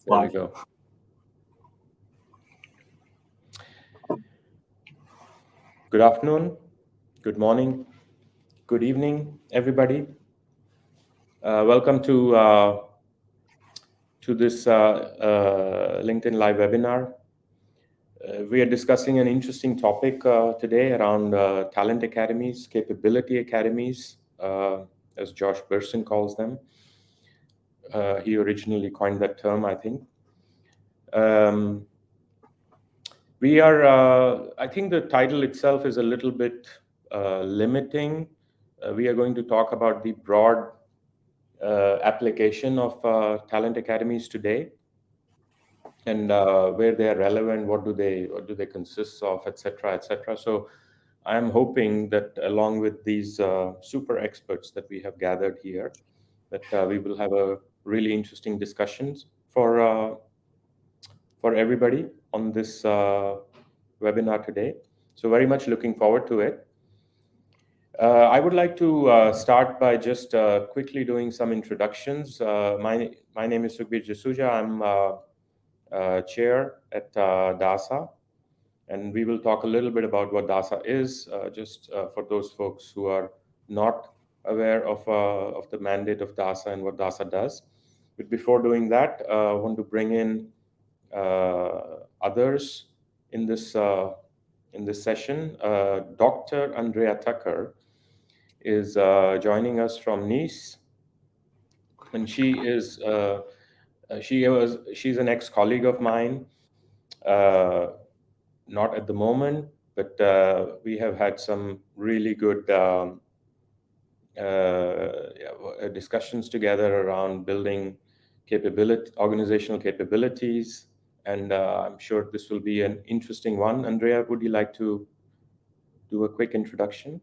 There we go. Good afternoon, good morning, good evening, everybody. Welcome to this LinkedIn Live webinar. We are discussing an interesting topic today around talent academies, capability academies, as Josh Bersin calls them. He originally coined that term, I think. I think the title itself is a little bit limiting. We are going to talk about the broad application of talent academies today, and where they are relevant, what do they consist of, etc., etc. So I am hoping that along with these super experts that we have gathered here, that we will have a really interesting discussions for everybody on this webinar today. So very much looking forward to it. I would like to start by just quickly doing some introductions. My name is Sukhbir Jasuja. I'm chair at DASA, and we will talk a little bit about what DASA is, just for those folks who are not aware of the mandate of DASA and what DASA does. But before doing that, I want to bring in others in this session. Dr. Andrea Tucker is joining us from Nice, and she's an ex-colleague of mine. Not at the moment, but we have had some really good discussions together around building organizational capabilities, and I'm sure this will be an interesting one. Andrea, would you like to do a quick introduction?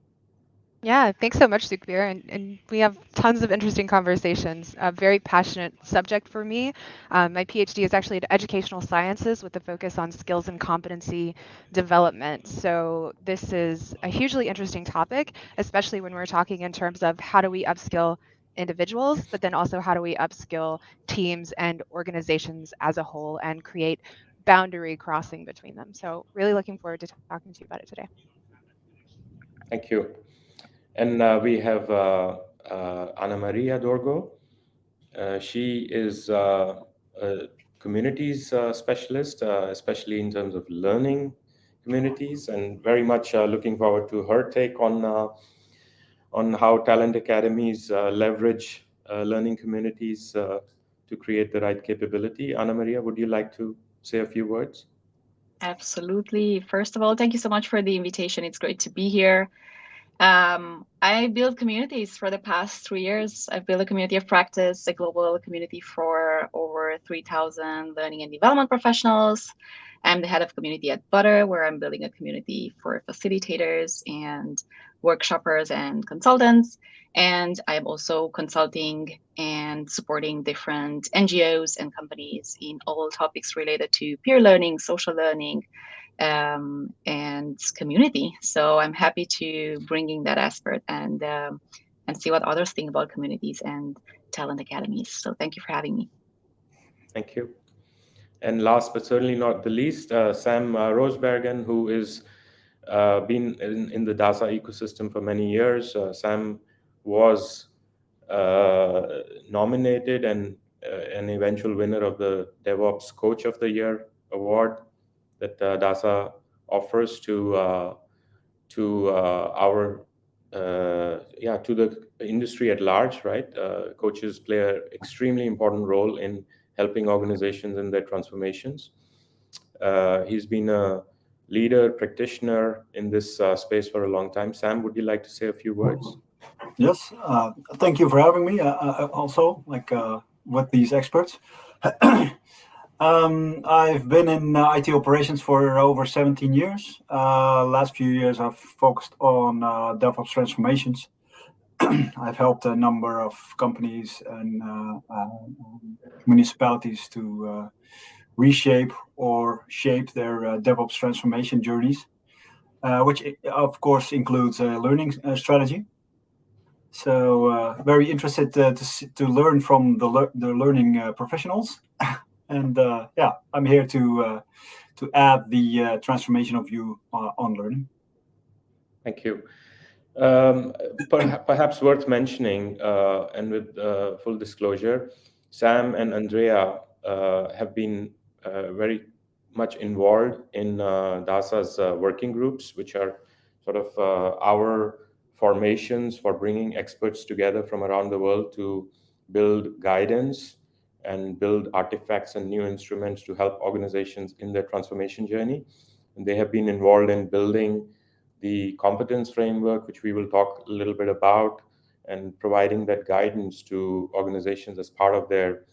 Yeah, thanks so much, Sukhbir. And we have tons of interesting conversations. A very passionate subject for me. My PhD is actually in educational sciences with a focus on skills and competency development. So this is a hugely interesting topic, especially when we're talking in terms of how do we upskill individuals, but then also how do we upskill teams and organizations as a whole and create boundary crossing between them. So really looking forward to talking to you about it today. Thank you. And we have Ana Maria Dorgo. She is a communities specialist, especially in terms of learning communities, and very much looking forward to her take on how talent academies leverage learning communities to create the right capability. Ana Maria, would you like to say a few words? Absolutely. First of all, thank you so much for the invitation. It's great to be here. I built communities for the past 3 years. I've built a community of practice, a global community for over 3,000 learning and development professionals. I'm the head of community at Butter, where I'm building a community for facilitators and workshoppers and consultants. And I'm also consulting and supporting different NGOs and companies in all topics related to peer learning, social learning, and community. So I'm happy to bring in that aspect and see what others think about communities and talent academies. So thank you for having me. Thank you. And last but certainly not the least, Sam Rosebergen, who is been in the DASA ecosystem for many years. Sam was nominated and an eventual winner of the DevOps Coach of the Year award that DASA offers to the industry at large, right? Coaches play an extremely important role in helping organizations in their transformations. He's been a leader, practitioner in this space for a long time. Sam, would you like to say a few words? Yes, thank you for having me. Also, with these experts. I've been in IT operations for over 17 years. Last few years, I've focused on DevOps transformations. I've helped a number of companies and municipalities to reshape or shape their DevOps transformation journeys, which of course includes a learning strategy. So very interested to learn from the learning professionals And yeah, I'm here to add the transformational view on learning. Thank you. Perhaps worth mentioning, and with full disclosure, Sam and Andrea have been very much involved in DASA's working groups, which are sort of our formations for bringing experts together from around the world to build guidance and build artifacts and new instruments to help organizations in their transformation journey. And they have been involved in building the competence framework, which we will talk a little bit about, and providing that guidance to organizations as part of their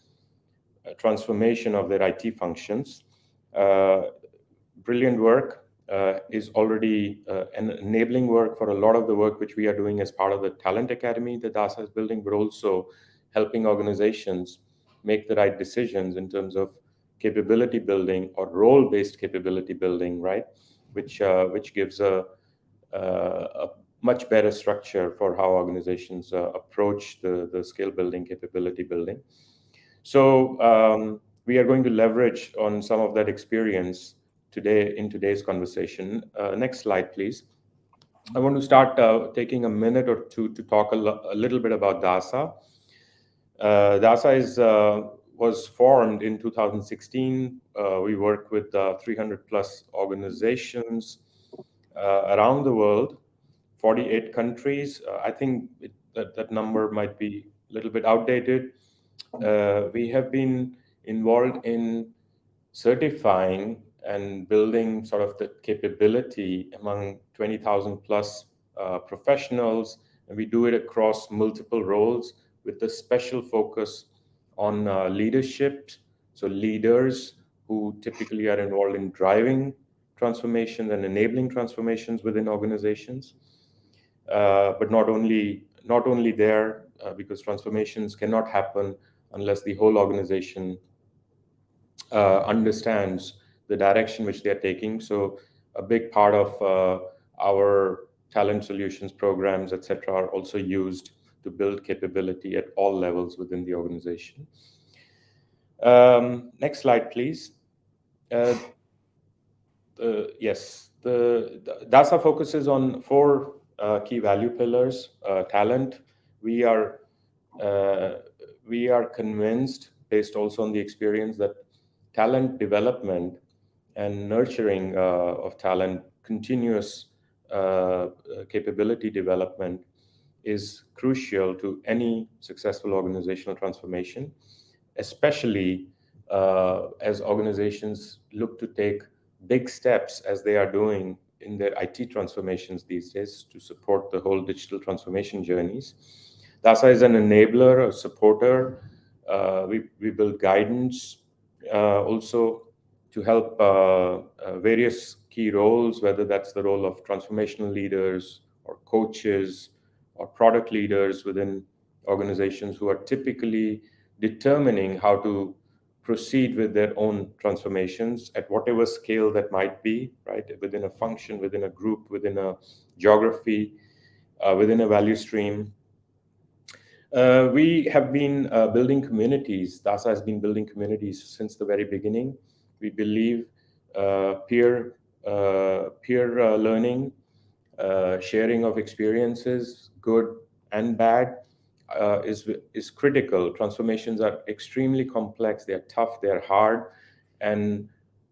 transformation of their IT functions. Brilliant work is already an enabling work for a lot of the work which we are doing as part of the Talent Academy that DASA is building, but also helping organizations make the right decisions in terms of capability building or role-based capability building, right? Which gives a much better structure for how organizations approach the skill building, capability building. So we are going to leverage on some of that experience today in today's conversation. Next slide, please. I want to start taking a minute or two to talk a little bit about DASA. DASA was formed in 2016. We work with 300 plus organizations around the world, 48 countries. I think that number might be a little bit outdated. We have been involved in certifying and building sort of the capability among 20,000 plus professionals, and we do it across multiple roles with a special focus on leadership. So leaders who typically are involved in driving transformation and enabling transformations within organizations, but not only there, because transformations cannot happen unless the whole organization understands the direction which they are taking. So a big part of our talent solutions programs, etc., are also used to build capability at all levels within the organization. Next slide, please. Yes, the DASA focuses on four key value pillars. Talent. We are convinced, based also on the experience, that talent development and nurturing of talent, continuous capability development is crucial to any successful organizational transformation, especially as organizations look to take big steps, as they are doing in their IT transformations these days, to support the whole digital transformation journeys. DASA is an enabler, a supporter. We build guidance also to help various key roles, whether that's the role of transformational leaders or coaches or product leaders within organizations who are typically determining how to proceed with their own transformations at whatever scale that might be, right? Within a function, within a group, within a geography, within a value stream. We have been building communities. DASA has been building communities since the very beginning. We believe peer learning, sharing of experiences, good and bad, is critical. Transformations are extremely complex. They are tough. They are hard, and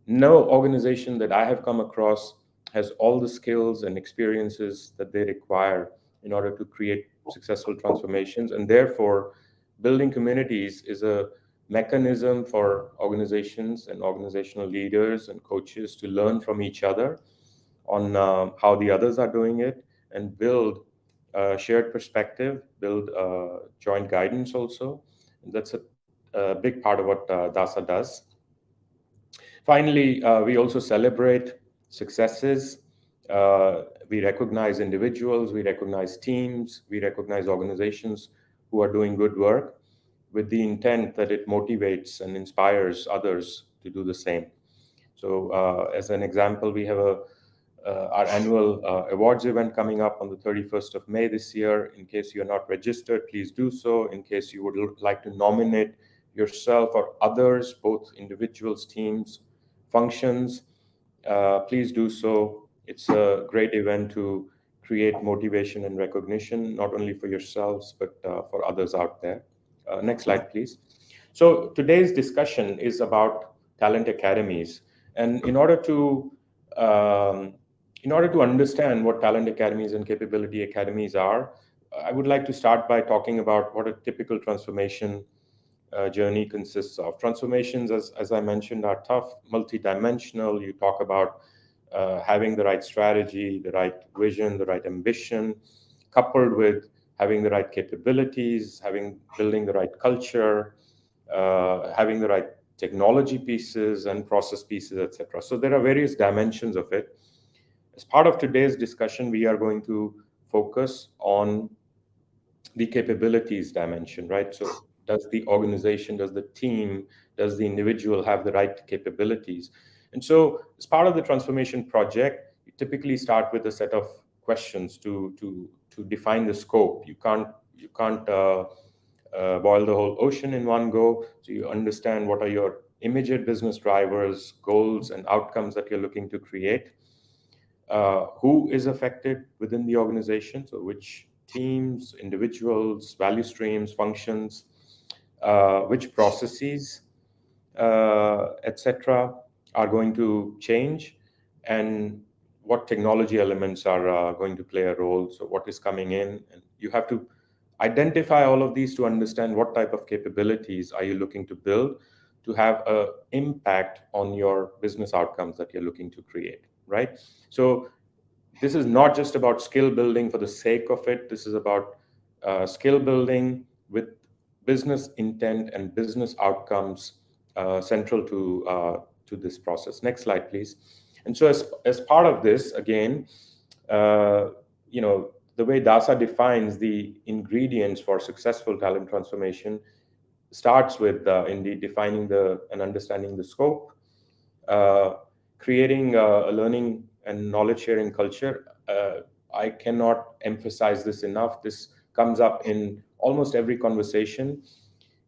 no organization that I have come across has all the skills and experiences that they require in order to create successful transformations. And therefore, building communities is a mechanism for organizations and organizational leaders and coaches to learn from each other on how the others are doing it, and build shared perspective, build joint guidance also. And that's a big part of what DASA does. Finally, we also celebrate successes. We recognize individuals, we recognize teams, we recognize organizations who are doing good work, with the intent that it motivates and inspires others to do the same. So as an example, we have our annual awards event coming up on the 31st of May this year. In case you're not registered, please do so. In case you would like to nominate yourself or others, both individuals, teams, functions, please do so. It's a great event to create motivation and recognition, not only for yourselves, but for others out there. Next slide, please. So today's discussion is about talent academies. And in order to understand what talent academies and capability academies are, I would like to start by talking about what a typical transformation journey consists of. Transformations, as I mentioned, are tough, multidimensional. You talk about having the right strategy, the right vision, the right ambition, coupled with having the right capabilities, building the right culture, having the right technology pieces and process pieces, etc. So there are various dimensions of it. As part of today's discussion, we are going to focus on the capabilities dimension, right? So does the organization, does the team, does the individual have the right capabilities? And so as part of the transformation project, you typically start with a set of questions to define the scope. You can't boil the whole ocean in one go. So you understand what are your immediate business drivers, goals, and outcomes that you're looking to create. Who is affected within the organization? So which teams, individuals, value streams, functions, which processes, etc., are going to change, and what technology elements are going to play a role. So what is coming in, and you have to identify all of these to understand what type of capabilities are you looking to build to have an impact on your business outcomes that you're looking to create, right? So this is not just about skill building for the sake of it. This is about skill building with business intent and business outcomes central to this process. Next slide, please. And so as part of this, again, the way DASA defines the ingredients for successful talent transformation starts with indeed defining and understanding the scope, creating a learning and knowledge sharing culture. I cannot emphasize this enough. This comes up in almost every conversation.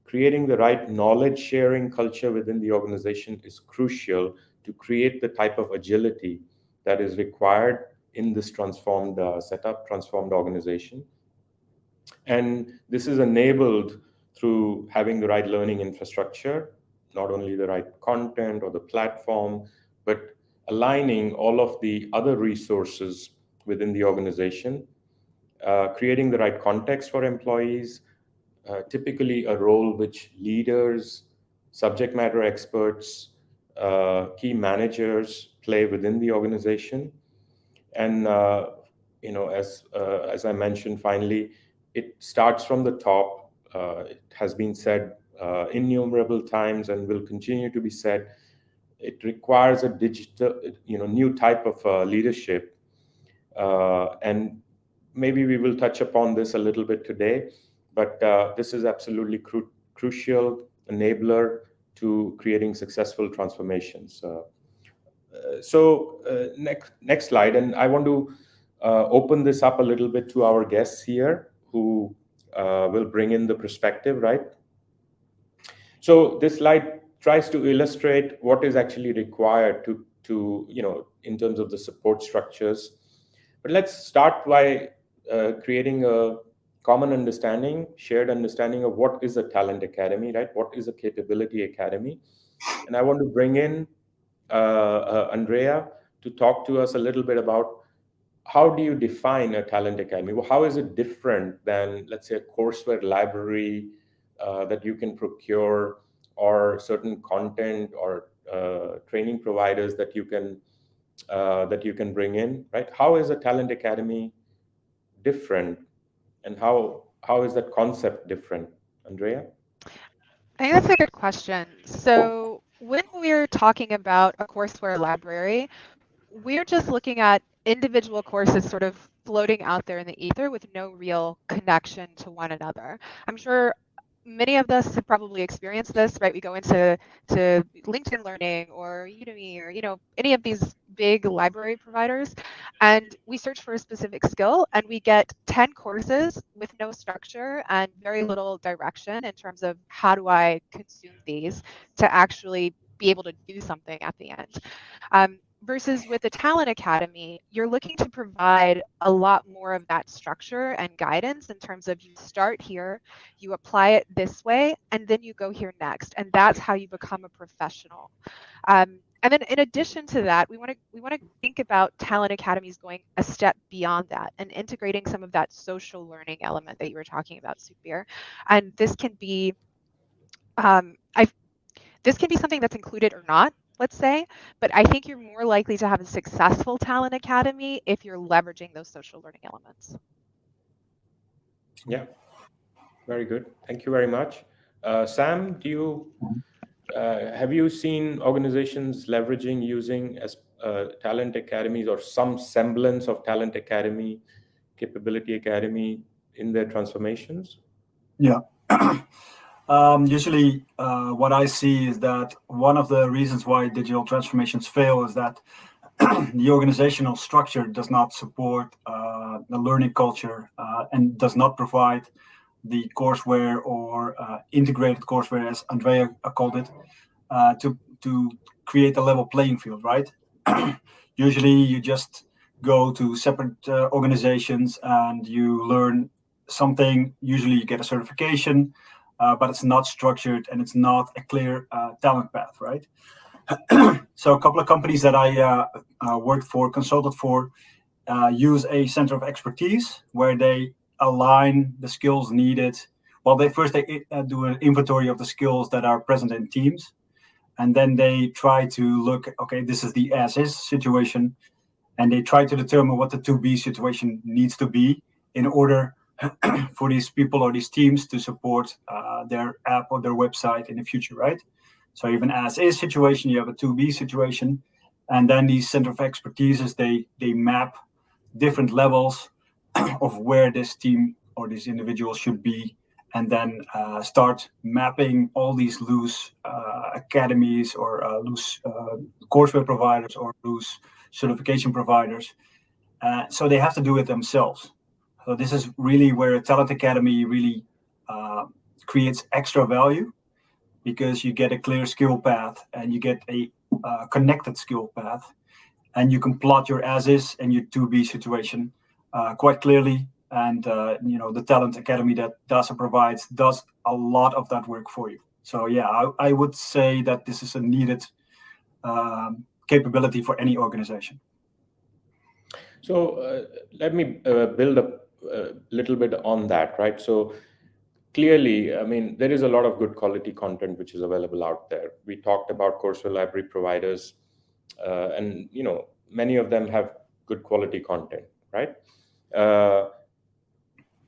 Creating the right knowledge sharing culture within the organization is crucial to create the type of agility that is required in this transformed setup, transformed organization. And this is enabled through having the right learning infrastructure, not only the right content or the platform, but aligning all of the other resources within the organization, creating the right context for employees, typically a role which leaders, subject matter experts, key managers play within the organization. And as I mentioned, finally, it starts from the top. It has been said innumerable times and will continue to be said. It requires a digital, new type of leadership. And maybe we will touch upon this a little bit today, but this is absolutely crucial enabler to creating successful transformations. So next slide, and I want to open this up a little bit to our guests here who will bring in the perspective, right? So this slide tries to illustrate what is actually required to in terms of the support structures. But let's start by creating a common understanding, shared understanding of what is a talent academy, right? What is a capability academy? And I want to bring in Andrea to talk to us a little bit about how do you define a talent academy? Well, how is it different than, let's say, a courseware library that you can procure, or certain content or training providers that you can bring in, right? How is a talent academy different, and how is that concept different, Andrea? I think that's a good question. So when we're talking about a courseware library, we're just looking at individual courses sort of floating out there in the ether with no real connection to one another. I'm sure many of us have probably experienced this, right? We go into LinkedIn Learning or Udemy or any of these big library providers, and we search for a specific skill, and we get 10 courses with no structure and very little direction in terms of how do I consume these to actually be able to do something at the end. Versus with the Talent Academy, you're looking to provide a lot more of that structure and guidance in terms of you start here, you apply it this way, and then you go here next. And that's how you become a professional. And then in addition to that, we want to think about Talent Academies going a step beyond that and integrating some of that social learning element that you were talking about, Sukhbir. And this can be this can be something that's included or not, let's say, but I think you're more likely to have a successful Talent Academy if you're leveraging those social learning elements. Yeah, very good. Thank you very much. Sam, do you have you seen organizations leveraging using as Talent Academies or some semblance of Talent Academy, Capability Academy in their transformations? Yeah. Usually, what I see is that one of the reasons why digital transformations fail is that the organizational structure does not support the learning culture and does not provide the courseware or integrated courseware, as Andrea called it, to create a level playing field, right? Usually, you just go to separate organizations and you learn something. Usually, you get a certification. But it's not structured and it's not a clear talent path, right? So a couple of companies that I worked for, consulted for, use a center of expertise where they align the skills needed. Well, they do an inventory of the skills that are present in teams. And then they try to look, okay, this is the as-is situation. And they try to determine what the to-be situation needs to be in order for these people or these teams to support their app or their website in the future, right? So you have an as-is situation, you have a to-be situation, and then these center of expertises, they map different levels of where this team or this individual should be, and then start mapping all these loose academies or loose courseware providers or loose certification providers. So they have to do it themselves. So this is really where a Talent Academy really creates extra value, because you get a clear skill path and you get a connected skill path, and you can plot your as-is and your to-be situation quite clearly. And the Talent Academy that DASA provides does a lot of that work for you. So yeah, I would say that this is a needed capability for any organization. So let me build up a little bit on that, right? So clearly, I mean, there is a lot of good quality content which is available out there. We talked about courseware library providers, and many of them have good quality content, right?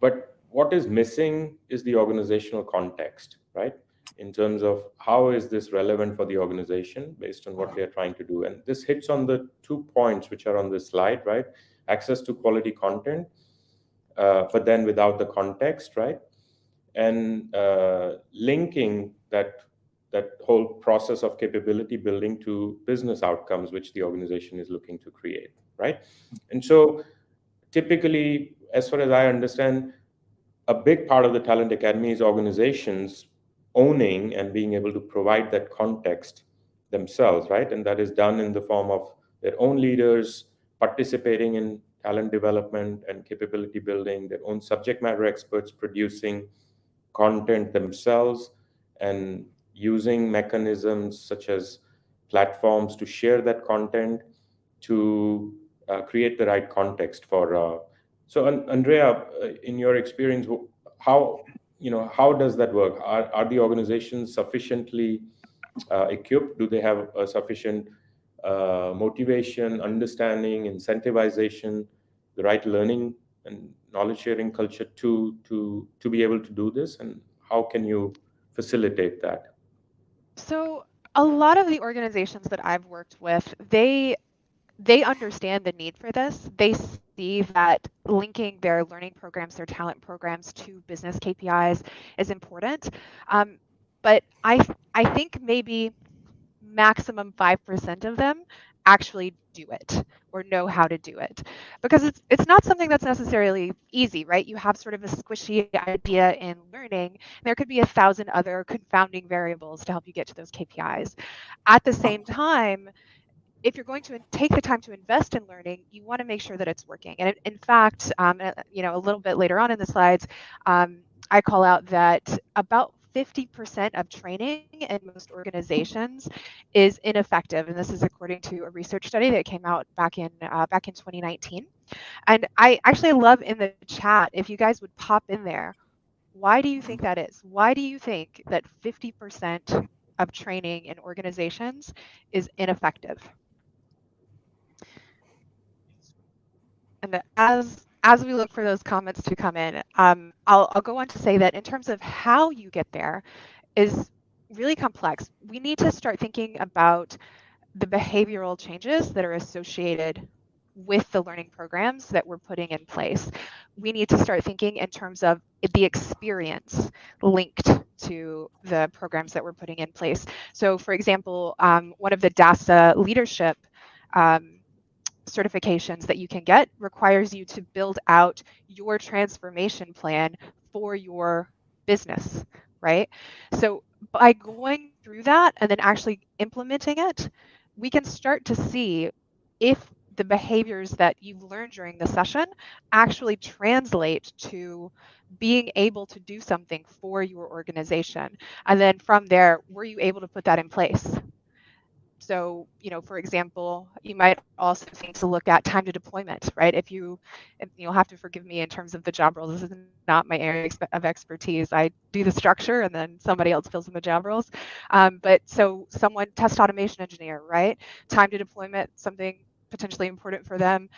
But what is missing is the organizational context, right? In terms of how is this relevant for the organization based on what they are trying to do. And this hits on the 2 points which are on this slide, right? Access to quality content, but then without the context, right? And linking that whole process of capability building to business outcomes which the organization is looking to create, right? And so typically, as far as I understand, a big part of the Talent Academy is organizations owning and being able to provide that context themselves, right? And that is done in the form of their own leaders participating in talent development and capability building, their own subject matter experts producing content themselves, and using mechanisms such as platforms to share that content to create the right context for. So, Andrea, in your experience, how does that work? Are the organizations sufficiently equipped? Do they have a sufficient motivation, understanding, incentivization, the right learning and knowledge sharing culture to be able to do this? And how can you facilitate that? So a lot of the organizations that I've worked with, they understand the need for this. They see that linking their learning programs, their talent programs to business KPIs is important. But I think maybe maximum 5% of them actually do it or know how to do it, because it's not something that's necessarily easy, right? You have sort of a squishy idea in learning. There could be 1,000 other confounding variables to help you get to those KPIs. At the same time, if you're going to take the time to invest in learning, you want to make sure that it's working. And in fact, a little bit later on in the slides, I call out that about 50% of training in most organizations is ineffective, and this is according to a research study that came out back in 2019. And I actually love in the chat if you guys would pop in there. Why do you think that is? Why do you think that 50% of training in organizations is ineffective? And as we look for those comments to come in, I'll go on to say that in terms of how you get there is really complex. We need to start thinking about the behavioral changes that are associated with the learning programs that we're putting in place. We need to start thinking in terms of the experience linked to the programs that we're putting in place. So for example, one of the DASA leadership certifications that you can get requires you to build out your transformation plan for your business, right? So by going through that and then actually implementing it, we can start to see if the behaviors that you've learned during the session actually translate to being able to do something for your organization. And then from there, were you able to put that in place? So, for example, you might also think to look at time to deployment, right? If you'll have to forgive me in terms of the job roles. This is not my area of expertise. I do the structure and then somebody else fills in the job roles. But so someone, test automation engineer, right? Time to deployment, something potentially important for them.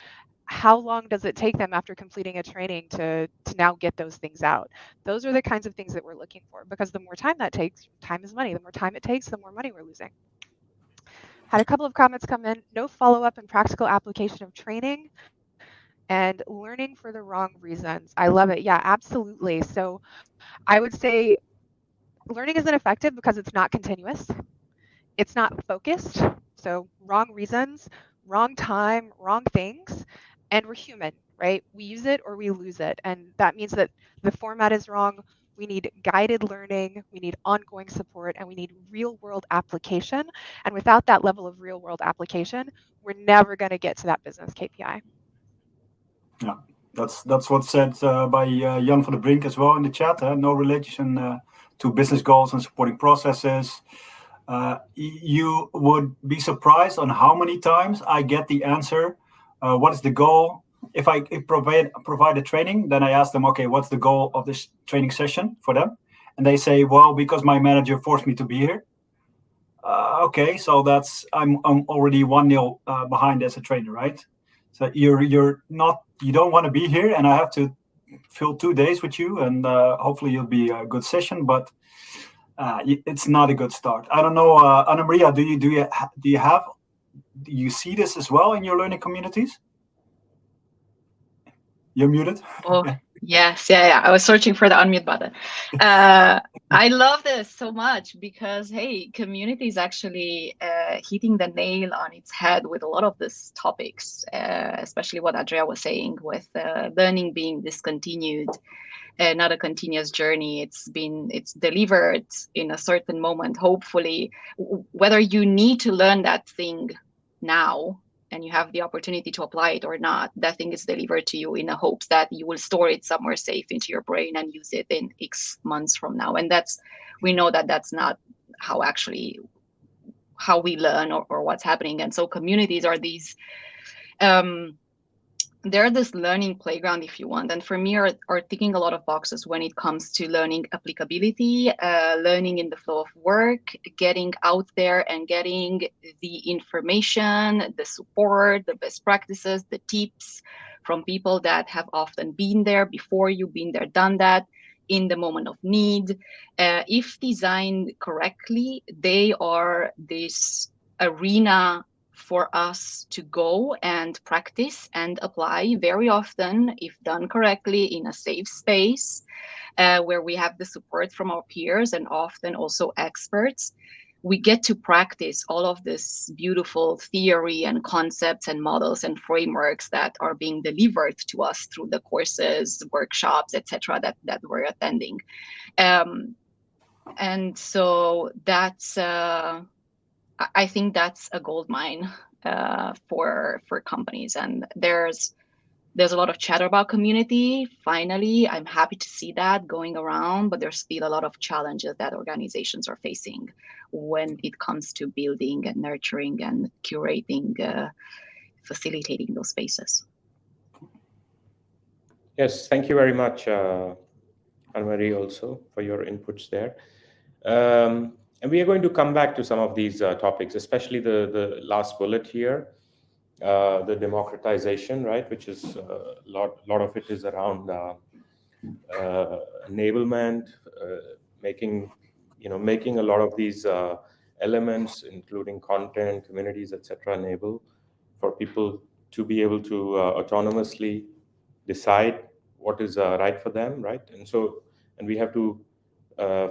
How long does it take them after completing a training to now get those things out? Those are the kinds of things that we're looking for, because the more time that takes, time is money. The more time it takes, the more money we're losing. Had a couple of comments come in. No follow-up and practical application of training and learning for the wrong reasons. I love it. Yeah, absolutely. So I would say learning isn't effective because it's not continuous. It's not focused. So wrong reasons, wrong time, wrong things. And we're human, right? We use it or we lose it. And that means that the format is wrong. We need guided learning, we need ongoing support, and we need real world application. And without that level of real world application, we're never going to get to that business KPI. Yeah, that's what's said by Jan van der Brink as well in the chat. No relation to business goals and supporting processes. You would be surprised on how many times I get the answer, what is the goal? If I provide a training, then I ask them, okay, what's the goal of this training session for them? And they say, well, because my manager forced me to be here. Okay, so I'm already 1-0 behind as a trainer, right? So you don't want to be here, and I have to fill 2 days with you, and hopefully you'll be a good session, but it's not a good start. I don't know, Anna Maria, do you see this as well in your learning communities? You're muted. Oh, yes. Yeah. I was searching for the unmute button. I love this so much because, hey, community is actually hitting the nail on its head with a lot of these topics, especially what Andrea was saying with learning being discontinued, not a continuous journey. It's delivered in a certain moment, hopefully, whether you need to learn that thing now and you have the opportunity to apply it or not, that thing is delivered to you in the hopes that you will store it somewhere safe into your brain and use it in X months from now. And we know that that's not how we learn or what's happening. And so communities are these, they're this learning playground, if you want. And for me, are ticking a lot of boxes when it comes to learning applicability, learning in the flow of work, getting out there and getting the information, the support, the best practices, the tips from people that have often been there before you, been there, done that in the moment of need. If designed correctly, they are this arena for us to go and practice and apply very often, if done correctly, in a safe space where we have the support from our peers and often also experts. we get to practice all of this beautiful theory and concepts and models and frameworks that are being delivered to us through the courses, workshops, etc. that we're attending. And so that's I think that's a gold mine for companies. And there's a lot of chatter about community. Finally, I'm happy to see that going around, but there's still a lot of challenges that organizations are facing when it comes to building and nurturing and curating, facilitating those spaces. Yes, thank you very much, Anne-Marie, also for your inputs there. And we are going to come back to some of these topics, especially the last bullet here, the democratization, right? Which is a lot of it is around enablement, making a lot of these elements, including content, communities, etc., enable for people to be able to autonomously decide what is right for them, right? And we have to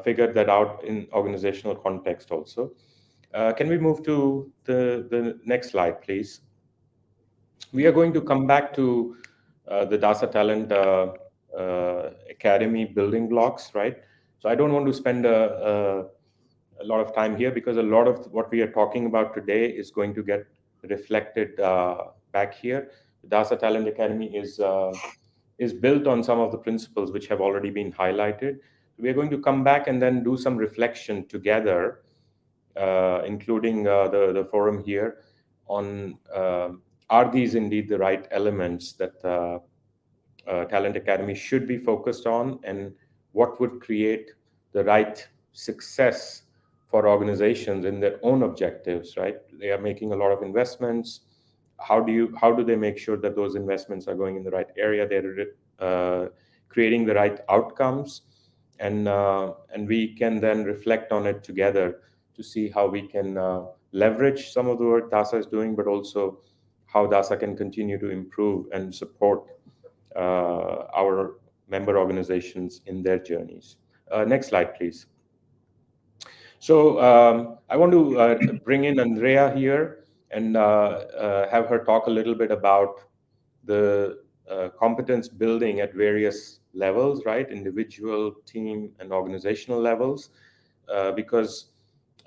figure that out in organizational context also. Can we move to the next slide, please? We are going to come back to the DASA Talent Academy building blocks, right? So I don't want to spend a lot of time here because a lot of what we are talking about today is going to get reflected back here. The DASA Talent Academy is built on some of the principles which have already been highlighted. We are going to come back and then do some reflection together, including the forum here, on are these indeed the right elements that Talent Academy should be focused on, and what would create the right success for organizations in their own objectives, right? They are making a lot of investments. How do they make sure that those investments are going in the right area? They're creating the right outcomes, and we can then reflect on it together to see how we can leverage some of the work DASA is doing, but also how DASA can continue to improve and support our member organizations in their journeys. Next slide, please. So I want to bring in Andrea here and have her talk a little bit about the competence building at various levels, right? Individual, team, and organizational levels, because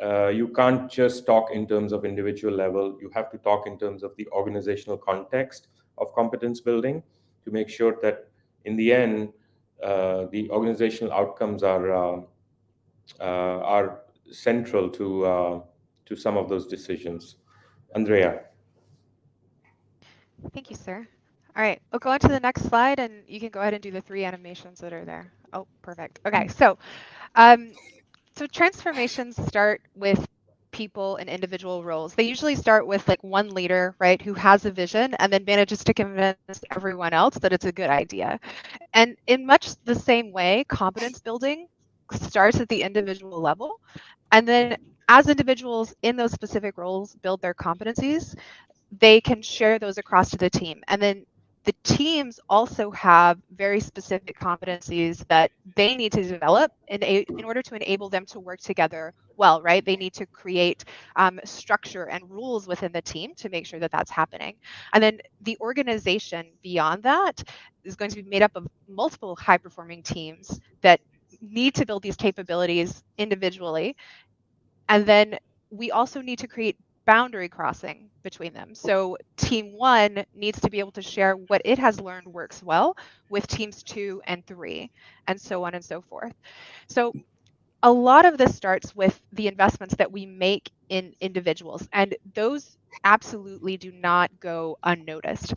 you can't just talk in terms of individual level. You have to talk in terms of the organizational context of competence building to make sure that in the end, the organizational outcomes are central to some of those decisions. Andrea. Thank you, sir. All right, we'll go on to the next slide, and you can go ahead and do the 3 animations that are there. Oh, perfect. Okay, so transformations start with people and individual roles. They usually start with like one leader, right, who has a vision and then manages to convince everyone else that it's a good idea. And in much the same way, competence building starts at the individual level. And then as individuals in those specific roles build their competencies, they can share those across to the team. And then the teams also have very specific competencies that they need to develop in order to enable them to work together well, right? They need to create structure and rules within the team to make sure that that's happening. And then the organization beyond that is going to be made up of multiple high-performing teams that need to build these capabilities individually. And then we also need to create boundary crossing between them. So team 1 needs to be able to share what it has learned works well with teams 2 and 3, and so on and so forth. So a lot of this starts with the investments that we make in individuals, and those absolutely do not go unnoticed.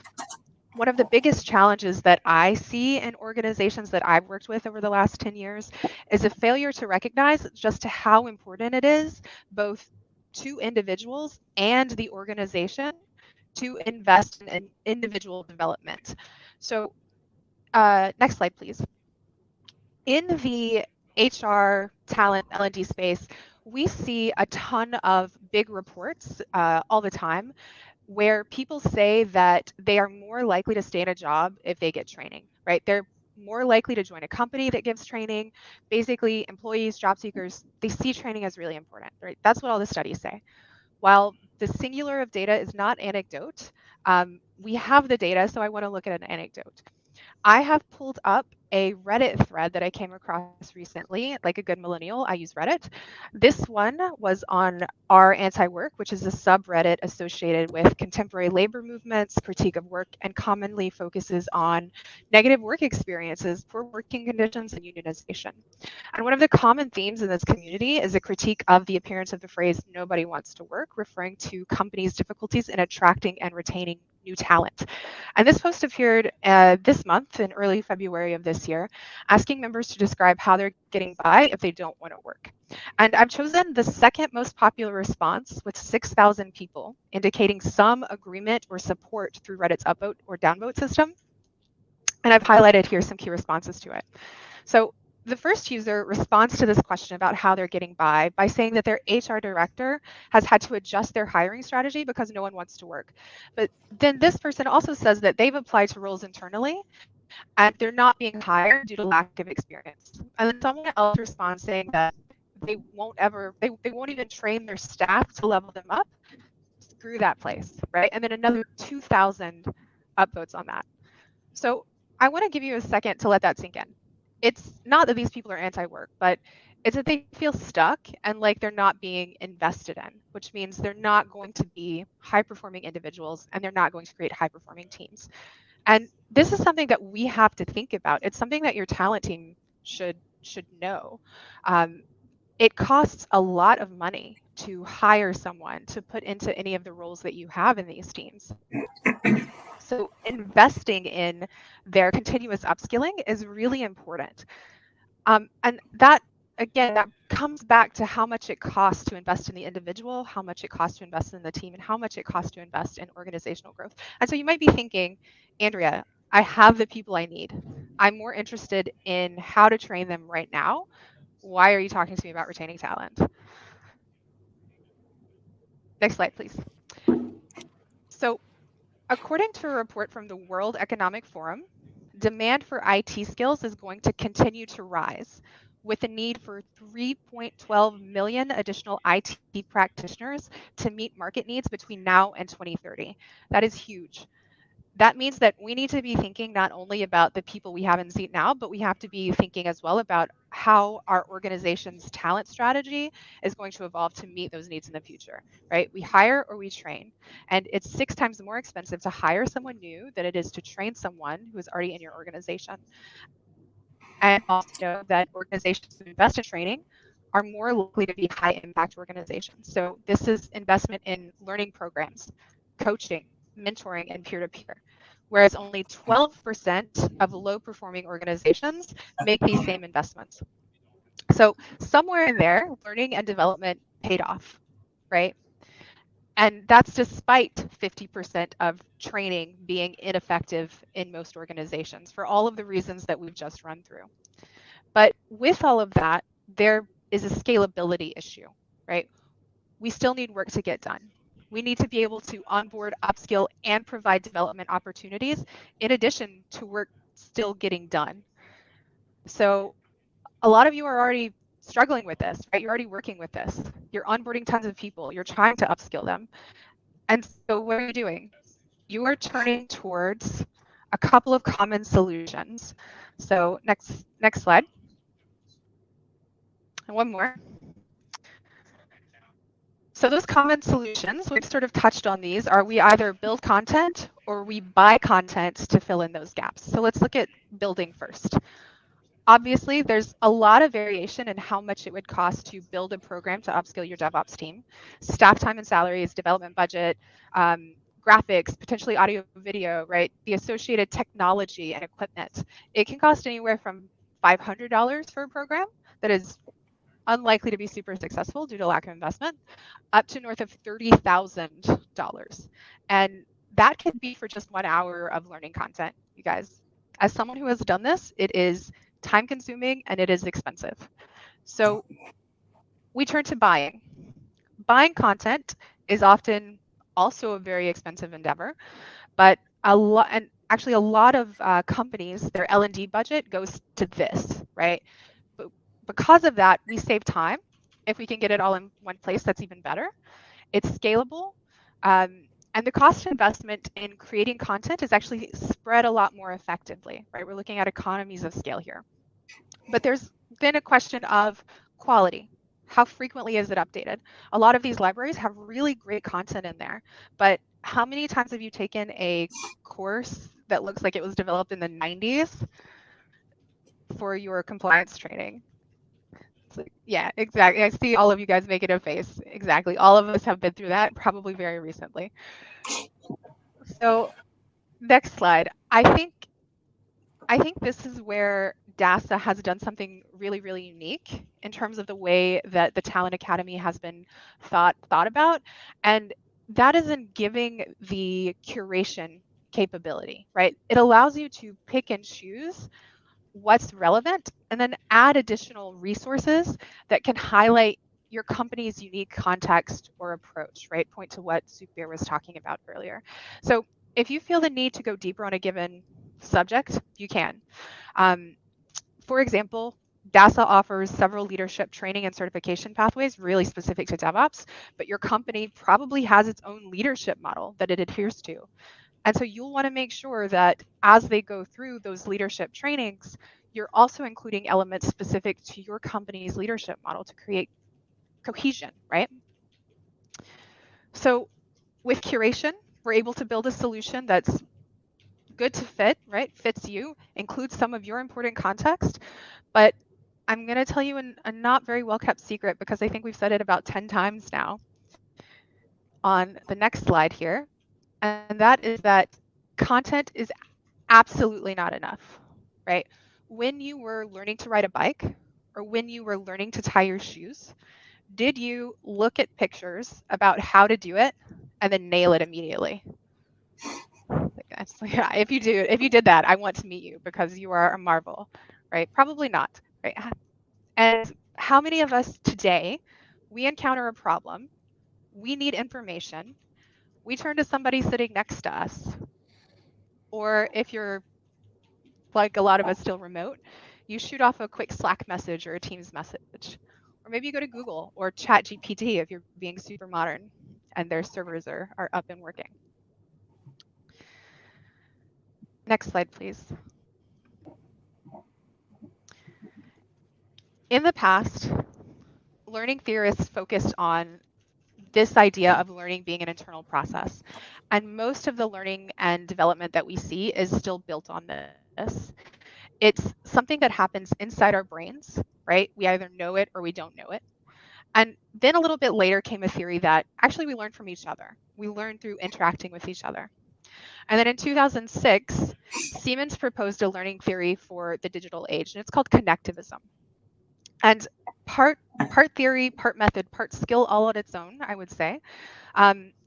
One of the biggest challenges that I see in organizations that I've worked with over the last 10 years is a failure to recognize just how important it is, both to individuals and the organization, to invest in individual development. So next slide, please. In the HR talent L&D space, we see a ton of big reports all the time where people say that they are more likely to stay in a job if they get training, right? They're more likely to join a company that gives training. Basically, employees, job seekers, they see training as really important, right? That's what all the studies say. While the singular of data is not anecdote, we have the data, so I want to look at an anecdote. I have pulled up a Reddit thread that I came across recently. Like a good millennial, I use Reddit. This one was on r/anti-work, which is a subreddit associated with contemporary labor movements, critique of work, and commonly focuses on negative work experiences, poor working conditions, and unionization. And one of the common themes in this community is a critique of the appearance of the phrase "nobody wants to work," referring to companies' difficulties in attracting and retaining new talent. And this post appeared this month in early February of this year, asking members to describe how they're getting by if they don't want to work. And I've chosen the second most popular response with 6,000 people, indicating some agreement or support through Reddit's upvote or downvote system. And I've highlighted here some key responses to it. So the first user responds to this question about how they're getting by saying that their HR director has had to adjust their hiring strategy because no one wants to work. But then this person also says that they've applied to roles internally and they're not being hired due to lack of experience. And then someone else responds saying that they won't even train their staff to level them up. Screw that place, right? And then another 2,000 upvotes on that. So I want to give you a second to let that sink in. It's not that these people are anti-work, but it's that they feel stuck and like they're not being invested in, which means they're not going to be high-performing individuals and they're not going to create high-performing teams. And this is something that we have to think about. It's something that your talent team should know. It costs a lot of money to hire someone to put into any of the roles that you have in these teams. So investing in their continuous upskilling is really important. And that, again, that comes back to how much it costs to invest in the individual, how much it costs to invest in the team, and how much it costs to invest in organizational growth. And so you might be thinking, Andrea, I have the people I need. I'm more interested in how to train them right now. Why are you talking to me about retaining talent? Next slide, please. So according to a report from the World Economic Forum, demand for IT skills is going to continue to rise, with a need for 3.12 million additional IT practitioners to meet market needs between now and 2030. That is huge. That means that we need to be thinking not only about the people we have in seat now, but we have to be thinking as well about how our organization's talent strategy is going to evolve to meet those needs in the future, right? We hire or we train. And it's 6 times more expensive to hire someone new than it is to train someone who is already in your organization. And also know that organizations who invest in training are more likely to be high impact organizations. So this is investment in learning programs, coaching, mentoring, and peer-to-peer, whereas only 12% of low-performing organizations make these same investments. So somewhere in there, learning and development paid off, right? And that's despite 50% of training being ineffective in most organizations for all of the reasons that we've just run through. But with all of that, there is a scalability issue, right? We still need work to get done. We need to be able to onboard, upskill, and provide development opportunities in addition to work still getting done. So a lot of you are already struggling with this, right? You're already working with this. You're onboarding tons of people. You're trying to upskill them. And so what are you doing? You are turning towards a couple of common solutions. So next slide. And one more. So those common solutions, we've sort of touched on these, are we either build content or we buy content to fill in those gaps. So let's look at building first. Obviously, there's a lot of variation in how much it would cost to build a program to upskill your DevOps team. Staff time and salaries, development budget, graphics, potentially audio, video, right? The associated technology and equipment. It can cost anywhere from $500 for a program that is unlikely to be super successful due to lack of investment, up to north of $30,000. And that could be for just 1 hour of learning content, you guys. As someone who has done this, it is time consuming and it is expensive. So we turn to buying. Buying content is often also a very expensive endeavor, but actually a lot of companies, their L&D budget goes to this, right? But because of that, we save time. If we can get it all in one place, that's even better. It's scalable. And the cost investment in creating content is actually spread a lot more effectively, right? We're looking at economies of scale here. But there's then a question of quality. How frequently is it updated? A lot of these libraries have really great content in there, but how many times have you taken a course that looks like it was developed in the 90s for your compliance training? Like, yeah, exactly. I see all of you guys making a face. Exactly. All of us have been through that, probably very recently. So next slide. I think this is where DASA has done something really, really unique in terms of the way that the Talent Academy has been thought about. And that is in giving the curation capability, right? It allows you to pick and choose what's relevant and then add additional resources that can highlight your company's unique context or approach, right? Point to what Sukhbir was talking about earlier. So if you feel the need to go deeper on a given subject, you can. For example, DASA offers several leadership training and certification pathways really specific to DevOps, but your company probably has its own leadership model that it adheres to. And so you'll want to make sure that as they go through those leadership trainings, you're also including elements specific to your company's leadership model to create cohesion, right? So with curation, we're able to build a solution that's good to fit, right? Fits you, includes some of your important context. But I'm going to tell you a not very well kept secret, because I think we've said it about 10 times now on the next slide here. And that is that content is absolutely not enough, right? When you were learning to ride a bike or when you were learning to tie your shoes, did you look at pictures about how to do it and then nail it immediately? Yeah, if you did that, I want to meet you because you are a marvel, right? Probably not, right? And how many of us today, we encounter a problem, we need information, we turn to somebody sitting next to us, or if you're like a lot of us still remote, you shoot off a quick Slack message or a Teams message, or maybe you go to Google or ChatGPT if you're being super modern and their servers are up and working. Next slide, please. In the past, learning theorists focused on this idea of learning being an internal process. And most of the learning and development that we see is still built on this. It's something that happens inside our brains, right? We either know it or we don't know it. And then a little bit later came a theory that actually we learn from each other. We learn through interacting with each other. And then in 2006, Siemens proposed a learning theory for the digital age, and it's called connectivism. And part theory, part method, part skill, all on its own, I would say.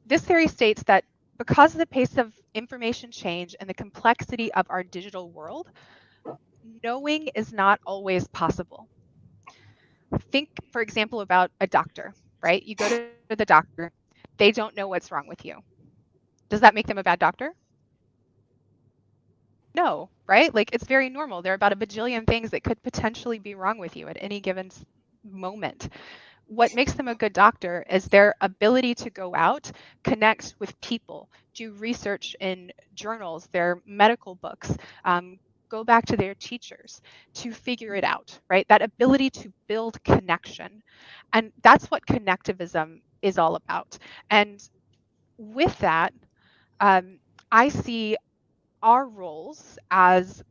This theory states that because of the pace of information change and the complexity of our digital world, knowing is not always possible. Think, for example, about a doctor, right? You go to the doctor, they don't know what's wrong with you. Does that make them a bad doctor? No, right? Like, it's very normal. There are about a bajillion things that could potentially be wrong with you at any given moment. What makes them a good doctor is their ability to go out, connect with people, do research in journals, their medical books, go back to their teachers to figure it out, right? That ability to build connection. And that's what connectivism is all about. And with that, I see our roles as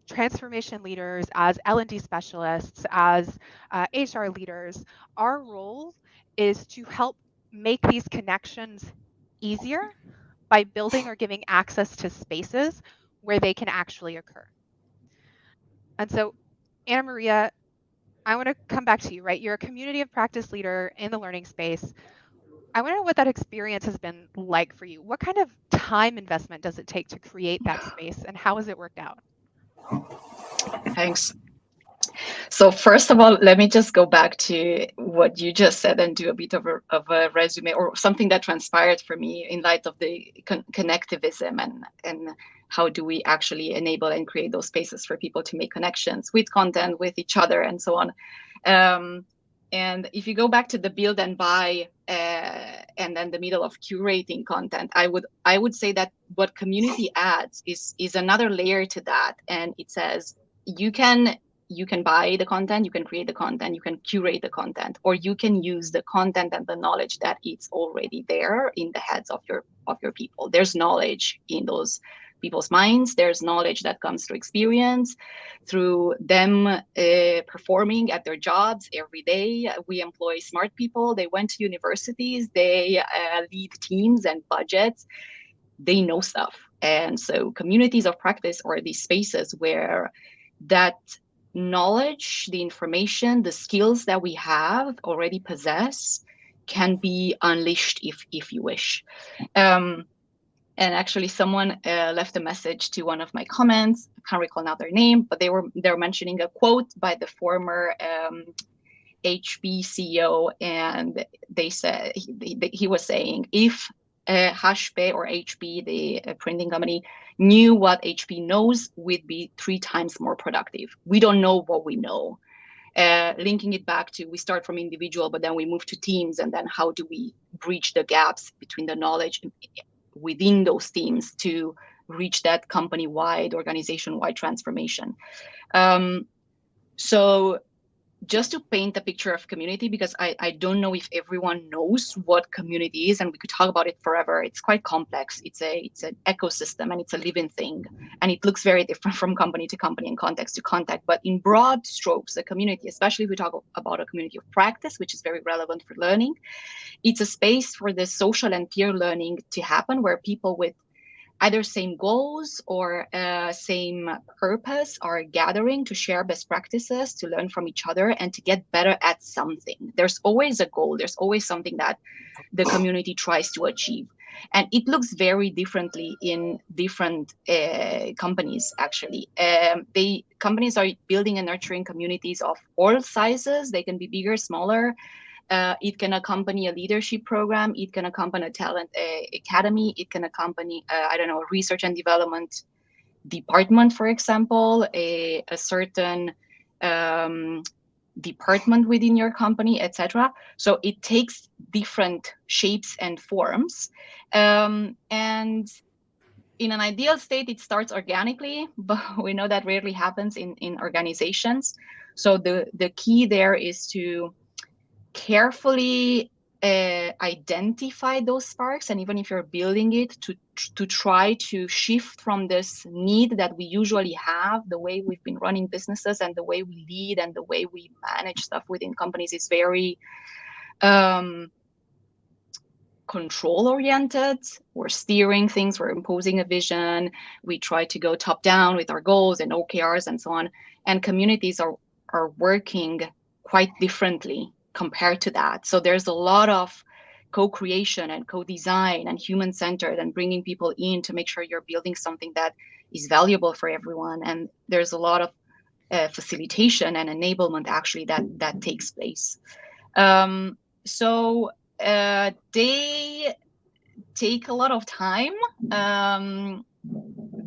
transformation leaders, as L&D specialists, as HR leaders, our role is to help make these connections easier by building or giving access to spaces where they can actually occur. And so, Anna Maria, I want to come back to you, right? You're a community of practice leader in the learning space. I want to know what that experience has been like for you. What kind of time investment does it take to create that space, and how has it worked out? Thanks. So first of all, let me just go back to what you just said and do a bit of a resume or something that transpired for me in light of the connectivism and how do we actually enable and create those spaces for people to make connections with content, with each other, and so on. And if you go back to the build and buy and then the middle of curating content, I would say that what community adds is another layer to that, and it says you can buy the content, you can create the content, you can curate the content, or you can use the content and the knowledge that it's already there in the heads of your people. There's knowledge in those people's minds. There's knowledge that comes through experience, through them performing at their jobs every day. We employ smart people. They went to universities. They lead teams and budgets. They know stuff. And so communities of practice are these spaces where that knowledge, the information, the skills that we have already possess can be unleashed if you wish. And actually someone left a message to one of my comments. I can't recall now their name, but they were mentioning a quote by the former HP CEO, and they said he was saying, if HP or HP, the printing company, knew what HP knows, we'd be 3 times more productive. We don't know what we know. Linking it back to, we start from individual, but then we move to teams, and then how do we bridge the gaps between the knowledge within those teams to reach that company-wide, organization-wide transformation. So just to paint a picture of community, because I don't know if everyone knows what community is, and we could talk about it forever. It's quite complex. It's an ecosystem, and it's a living thing, and it looks very different from company to company and context to context. But in broad strokes, a community, especially if we talk about a community of practice, which is very relevant for learning, it's a space for the social and peer learning to happen, where people with either same goals or same purpose are gathering to share best practices, to learn from each other, and to get better at something. There's always a goal. There's always something that the community tries to achieve. And it looks very differently in different companies, actually. Companies are building and nurturing communities of all sizes. They can be bigger, smaller. It can accompany a leadership program. It can accompany a talent academy. It can accompany, a research and development department, for example, a certain department within your company, etc. So it takes different shapes and forms. And in an ideal state, it starts organically, but we know that rarely happens in organizations. So the key there is to carefully identify those sparks, and even if you're building it, to try to shift from this need that we usually have. The way we've been running businesses and the way we lead and the way we manage stuff within companies is very control oriented. We're steering things, we're imposing a vision, we try to go top down with our goals and OKRs and so on, and communities are working quite differently compared to that. So there's a lot of co-creation and co-design and human-centered, and bringing people in to make sure you're building something that is valuable for everyone. And there's a lot of facilitation and enablement actually that takes place. So they take a lot of time.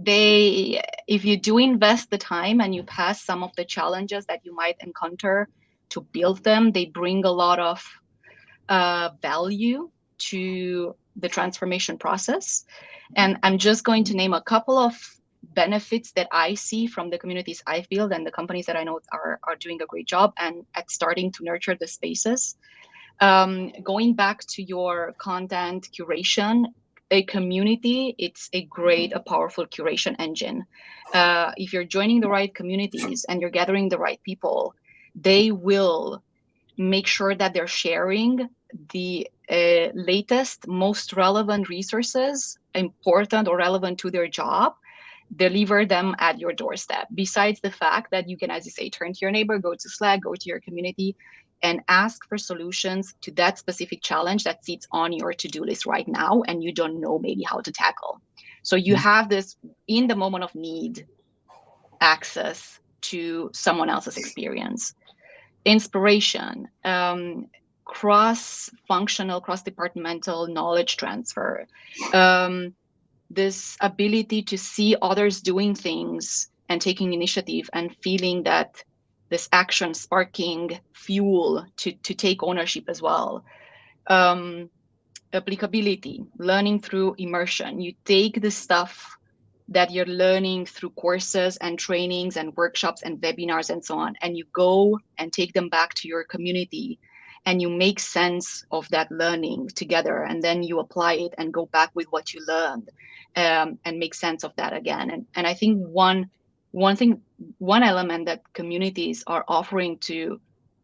If you do invest the time and you pass some of the challenges that you might encounter to build them, they bring a lot of value to the transformation process. And I'm just going to name a couple of benefits that I see from the communities I've built and the companies that I know are doing a great job and at starting to nurture the spaces. Going back to your content curation, a community, it's a powerful curation engine. If you're joining the right communities and you're gathering the right people, they will make sure that they're sharing the latest, most relevant resources, important or relevant to their job, deliver them at your doorstep. Besides the fact that you can, as you say, turn to your neighbor, go to Slack, go to your community, and ask for solutions to that specific challenge that sits on your to-do list right now and you don't know maybe how to tackle. So you have this, in the moment of need, access to someone else's experience. Inspiration, cross-functional, cross-departmental knowledge transfer, this ability to see others doing things and taking initiative and feeling that this action sparking fuel to take ownership as well. Applicability, learning through immersion. You take the stuff that you're learning through courses and trainings and workshops and webinars and so on, and you go and take them back to your community and you make sense of that learning together, and then you apply it and go back with what you learned and make sense of that again. And I think one element that communities are offering to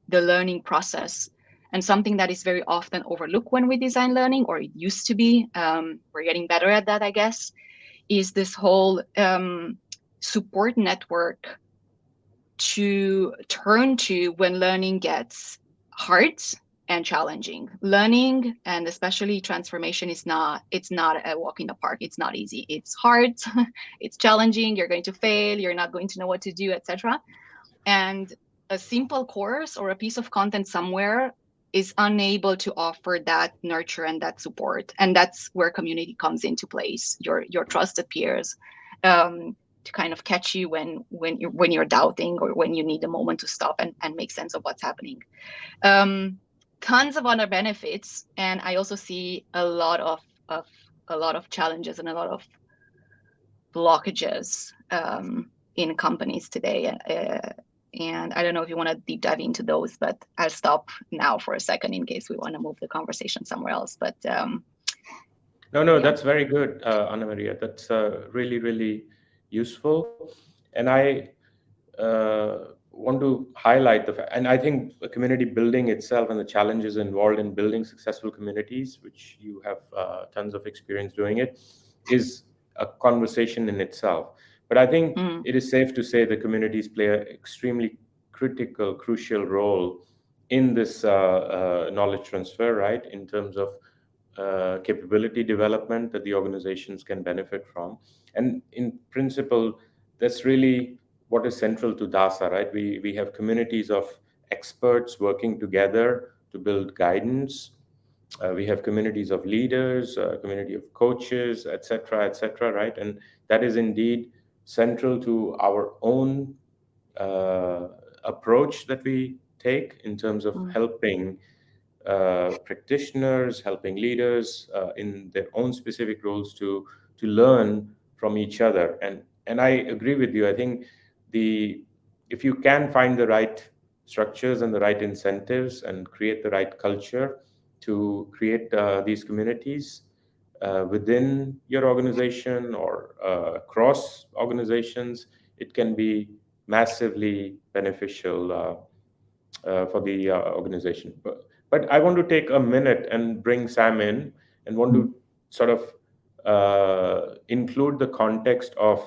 the learning process, and something that is very often overlooked when we design learning, or it used to be, we're getting better at that, I guess, is this whole support network to turn to when learning gets hard and challenging. Learning, and especially transformation, it's not a walk in the park. It's not easy. It's hard, it's challenging, you're going to fail, you're not going to know what to do, etc. And a simple course or a piece of content somewhere is unable to offer that nurture and that support. And that's where community comes into place, your trusted peers, to kind of catch you when you're doubting, or when you need a moment to stop and make sense of what's happening. Tons of other benefits, and I also see a lot of challenges and a lot of blockages in companies today. And I don't know if you want to deep dive into those, but I'll stop now for a second in case we want to move the conversation somewhere else. But No, yeah. That's very good, Anna Maria. That's really, really useful. And I want to highlight the fact, and I think the community building itself and the challenges involved in building successful communities, which you have tons of experience doing it, is a conversation in itself. But I think it is safe to say the communities play an extremely crucial role in this knowledge transfer, right? In terms of capability development that the organizations can benefit from. And in principle, that's really what is central to DASA, right? We have communities of experts working together to build guidance. We have communities of leaders, community of coaches, et cetera, right? And that is indeed central to our own approach that we take in terms of helping practitioners, helping leaders in their own specific roles to learn from each other. And I agree with you. I think if you can find the right structures and the right incentives and create the right culture to create these communities within your organization or across organizations, it can be massively beneficial for the organization. But I want to take a minute and bring Sam in and want to sort of include the context of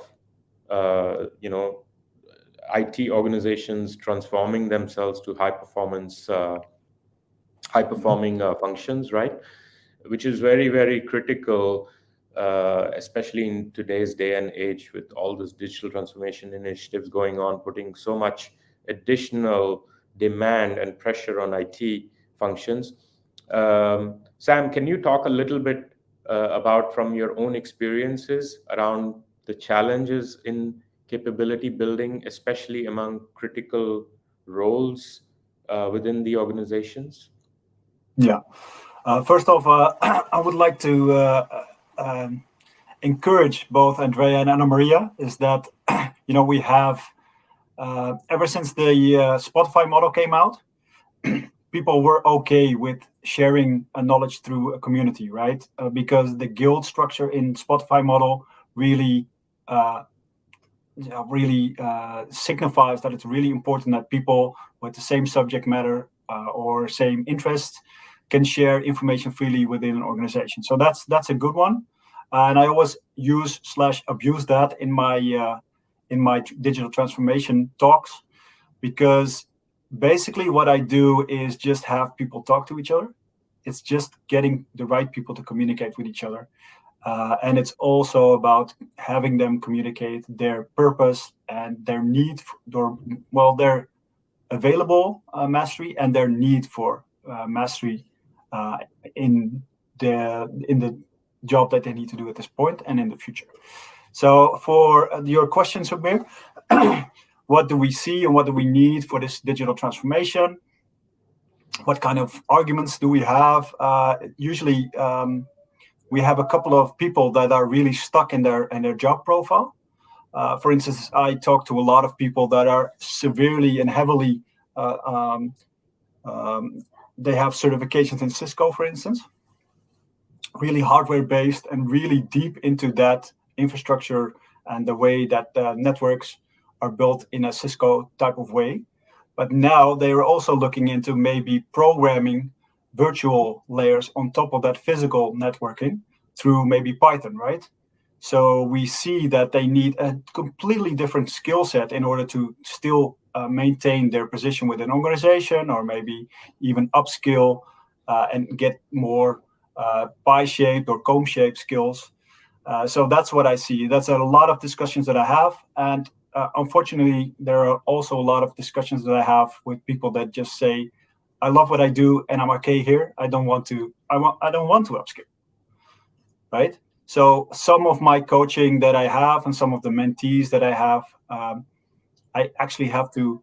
IT organizations transforming themselves to high-performing functions, right? Which is very, very critical, especially in today's day and age with all this digital transformation initiatives going on, putting so much additional demand and pressure on IT functions. Sam, can you talk a little bit about from your own experiences around the challenges in capability building, especially among critical roles within the organizations? Yeah. First off, I would like to encourage both Andrea and Anna Maria, is that, we have, ever since the Spotify model came out, people were okay with sharing knowledge through a community, right? Because the guild structure in Spotify model really signifies that it's really important that people with the same subject matter or same interest can share information freely within an organization. So that's a good one, and I always use/abuse that in my digital transformation talks, because basically what I do is just have people talk to each other. It's just getting the right people to communicate with each other. And it's also about having them communicate their purpose and their need their available mastery and their need for mastery in the job that they need to do at this point and in the future. So for your question, Subir, what do we see and what do we need for this digital transformation? What kind of arguments do we have? Usually, we have a couple of people that are really stuck in their job profile. For instance, I talk to a lot of people that are severely and heavily, they have certifications in Cisco, for instance, really hardware-based and really deep into that infrastructure and the way that networks are built in a Cisco type of way. But now they are also looking into maybe programming virtual layers on top of that physical networking through maybe Python, right? So we see that they need a completely different skill set in order to still maintain their position within an organization, or maybe even upskill and get more pie-shaped or comb-shaped skills. So that's what I see. That's a lot of discussions that I have. And unfortunately, there are also a lot of discussions that I have with people that just say, I love what I do and I'm okay here. I don't want to upskill, right? So some of my coaching that I have and some of the mentees that I have, I actually have to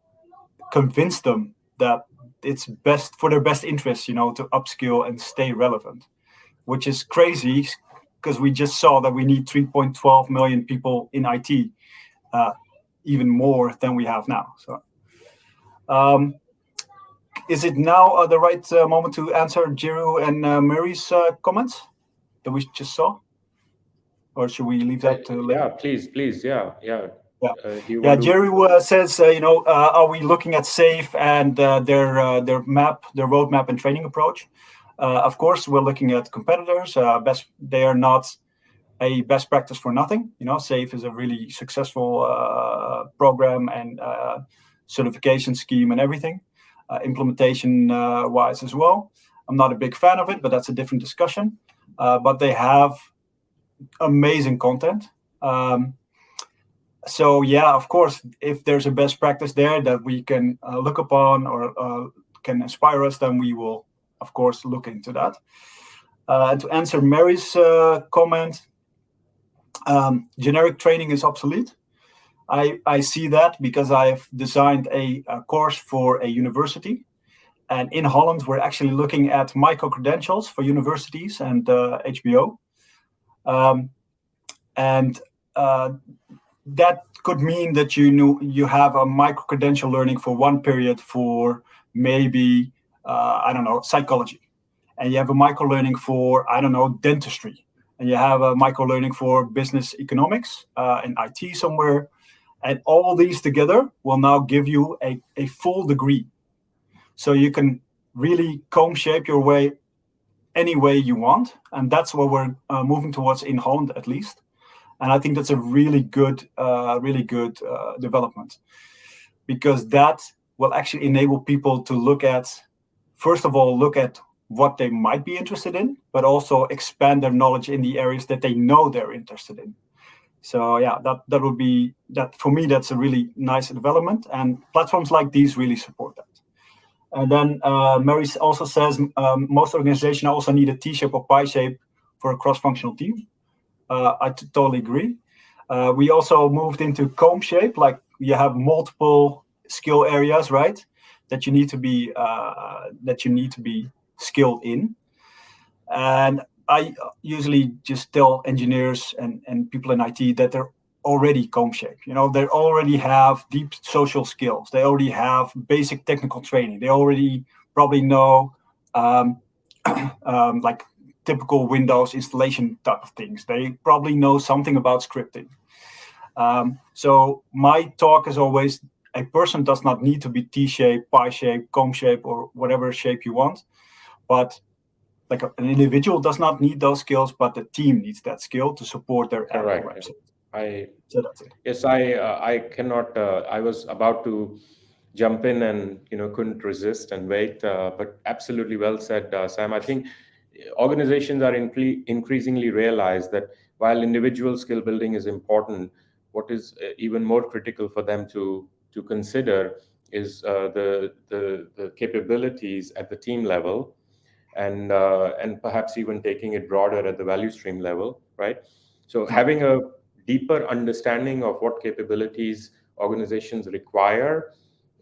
convince them that it's best for their best interests, to upskill and stay relevant, which is crazy because we just saw that we need 3.12 million people in IT, even more than we have now. So is it now the right moment to answer Jiru and Murray's comments that we just saw? Or should we leave that to later? Yeah, please. Yeah. Jerry says, are we looking at SAFe and their roadmap and training approach? Of course, we're looking at competitors. They are not a best practice for nothing. SAFe is a really successful program and certification scheme and everything, implementation-wise as well. I'm not a big fan of it, but that's a different discussion. But they have amazing content. So yeah, of course, if there's a best practice there that we can look upon or can inspire us, then we will, of course, look into that. To answer Mary's comment, generic training is obsolete. I see that because I've designed a course for a university. And in Holland, we're actually looking at micro-credentials for universities and HBO. That could mean that you have a micro-credential learning for one period for maybe, psychology. And you have a micro-learning for, dentistry. And you have a micro-learning for business economics and IT somewhere. And all these together will now give you a full degree. So you can really comb-shape your way any way you want. And that's what we're moving towards in Holland, at least. And I think that's a really good development, because that will actually enable people to look at what they might be interested in, but also expand their knowledge in the areas that they know they're interested in. So yeah, that would be that for me. That's a really nice development, and platforms like these really support that. And then Mary also says most organizations also need a T-shape or pie-shape for a cross-functional team. I totally agree. We also moved into comb shape, like you have multiple skill areas, right? That you need to be skilled in. And I usually just tell engineers and people in IT that they're already comb shape. They already have deep social skills. They already have basic technical training. They already probably know like typical Windows installation type of things. They probably know something about scripting. So my talk is always, a person does not need to be T-shape, pie-shape, comb shape, or whatever shape you want. But like an individual does not need those skills, but the team needs that skill to support their website. So that's it. Yes, I cannot. I was about to jump in and couldn't resist and wait. But absolutely well said, Sam. I think organizations are increasingly realize that while individual skill building is important, what is even more critical for them to consider is the capabilities at the team level, and perhaps even taking it broader at the value stream level, right? So having a deeper understanding of what capabilities organizations require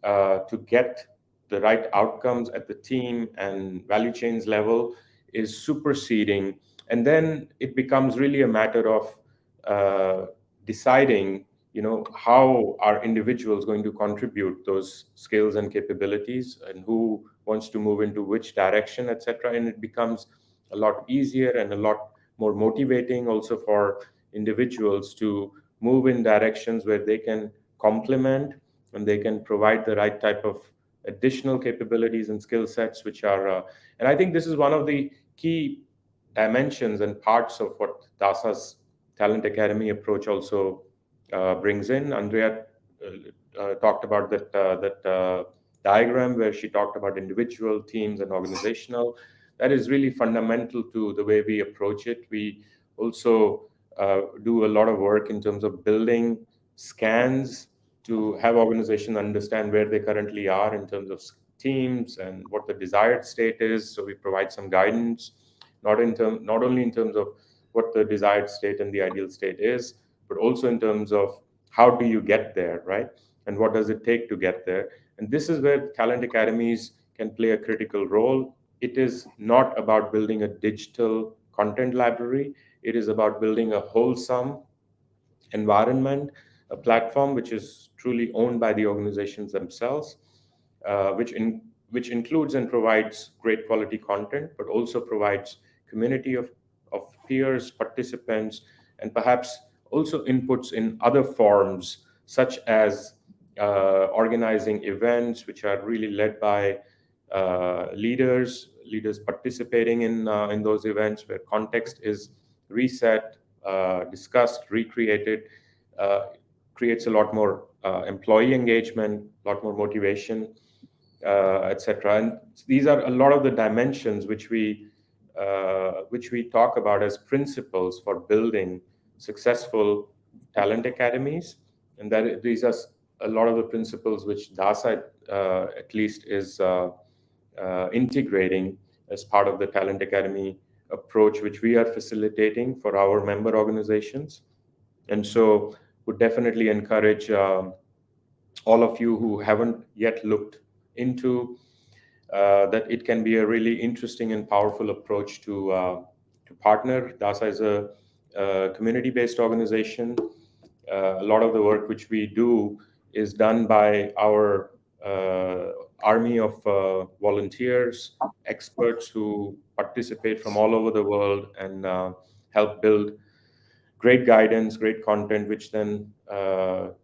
to get the right outcomes at the team and value chains level is superseding. And then it becomes really a matter of deciding, how are individuals going to contribute those skills and capabilities, and who wants to move into which direction, etc. And it becomes a lot easier and a lot more motivating also for individuals to move in directions where they can complement and they can provide the right type of additional capabilities and skill sets, which are, and I think this is one of the key dimensions and parts of what DASA's Talent Academy approach also brings in. Andrea talked about that diagram where she talked about individual, teams, and organizational. That is really fundamental to the way we approach it. We also do a lot of work in terms of building scans to have organizations understand where they currently are in terms of teams and what the desired state is. So we provide some guidance, not only in terms of what the desired state and the ideal state is, but also in terms of how do you get there, right? And what does it take to get there? And this is where talent academies can play a critical role. It is not about building a digital content library. It is about building a wholesome environment, a platform which is truly owned by the organizations themselves, which includes and provides great quality content, but also provides community of peers, participants, and perhaps also inputs in other forms, such as organizing events which are really led by leaders participating in those events, where context is reset, discussed, recreated, creates a lot more employee engagement, a lot more motivation, etc. And these are a lot of the dimensions which we talk about as principles for building successful talent academies, and that these are a lot of the principles which DASA at least is integrating as part of the Talent Academy approach, which we are facilitating for our member organizations. And so would definitely encourage all of you who haven't yet looked into that it can be a really interesting and powerful approach to partner. DASA is a community-based organization. A lot of the work which we do is done by our army of volunteers, experts who participate from all over the world and help build great guidance, great content, which then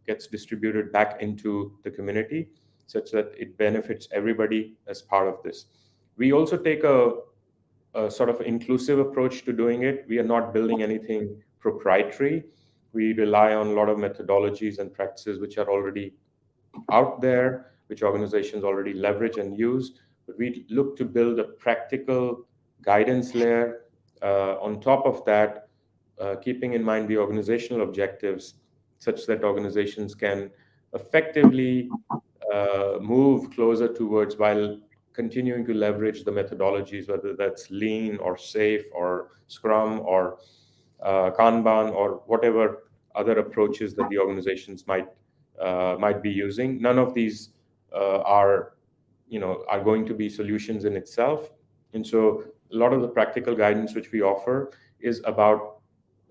gets distributed back into the community such that it benefits everybody as part of this. We also take a sort of inclusive approach to doing it. We are not building anything proprietary. We rely on a lot of methodologies and practices which are already out there, which organizations already leverage and use. But we look to build a practical guidance layer on top of that, keeping in mind the organizational objectives, such that organizations can effectively move closer towards, while continuing to leverage the methodologies, whether that's Lean or SAFe or Scrum or Kanban or whatever other approaches that the organizations might be using. None of these are going to be solutions in itself. And so a lot of the practical guidance which we offer is about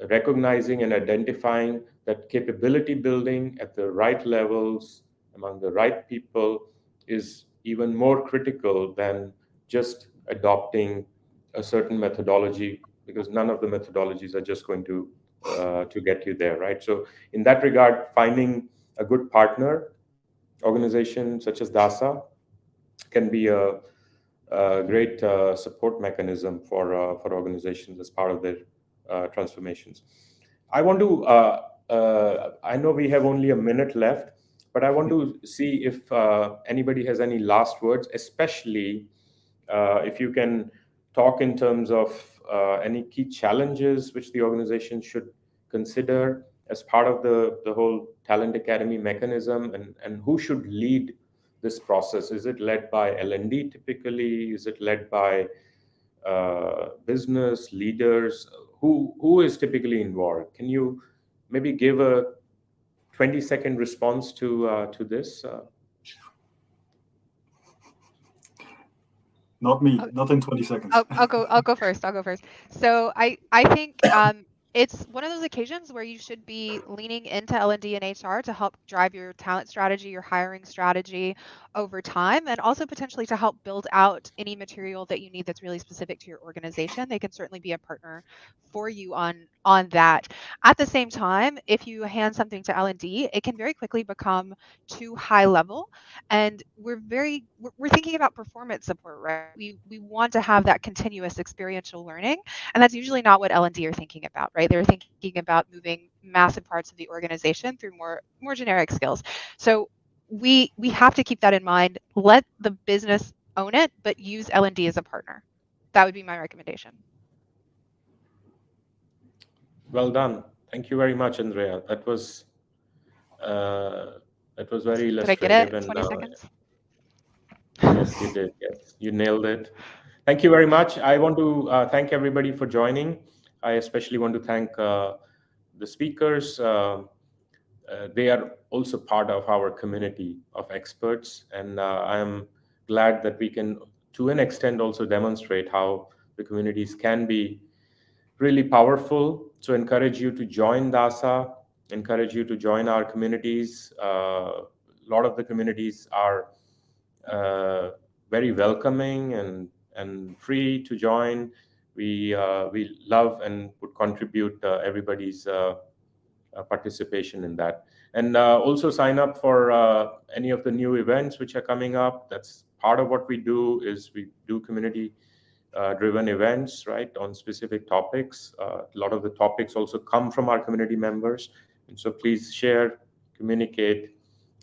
recognizing and identifying that capability building at the right levels among the right people is even more critical than just adopting a certain methodology, because none of the methodologies are just going to get you there, right? So in that regard, finding a good partner organization such as DASA can be a great support mechanism for organizations as part of their transformations. I want to, I know we have only a minute left, but I want to see if anybody has any last words, especially if you can talk in terms of any key challenges which the organization should consider as part of the whole Talent Academy mechanism, and who should lead this process? Is it led by L&D typically? Is it led by business leaders? Who is typically involved? Can you maybe give a 20-second response to this? Not me, not in 20 seconds. I'll go first. So I think it's one of those occasions where you should be leaning into L&D and HR to help drive your talent strategy, your hiring strategy over time, and also potentially to help build out any material that you need that's really specific to your organization. They can certainly be a partner for you on that. At the same time, if you hand something to L&D, it can very quickly become too high level, and we're thinking about performance support, right? We want to have that continuous experiential learning, and that's usually not what L&D are thinking about, right? They're thinking about moving massive parts of the organization through more generic skills. So we have to keep that in mind. Let the business own it, but use L&D as a partner. That would be my recommendation. Well done. Thank you very much, Andrea. That was very illustrative. Did I get it in 20 seconds? Yes, you did. Yes, you nailed it. Thank you very much. I want to thank everybody for joining. I especially want to thank the speakers. They are also part of our community of experts, and I am glad that we can, to an extent, also demonstrate how the communities can be really powerful. So encourage you to join DASA, encourage you to join our communities. A lot of the communities are very welcoming and free to join. We love and would contribute everybody's participation in that. And also sign up for any of the new events which are coming up. That's part of what we do, is we do community driven events, right, on specific topics. A lot of the topics also come from our community members. And so please share, communicate,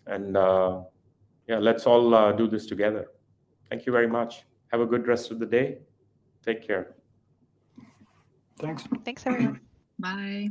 and yeah, let's all do this together. Thank you very much. Have a good rest of the day. Take care. Thanks. Thanks, everyone. Bye.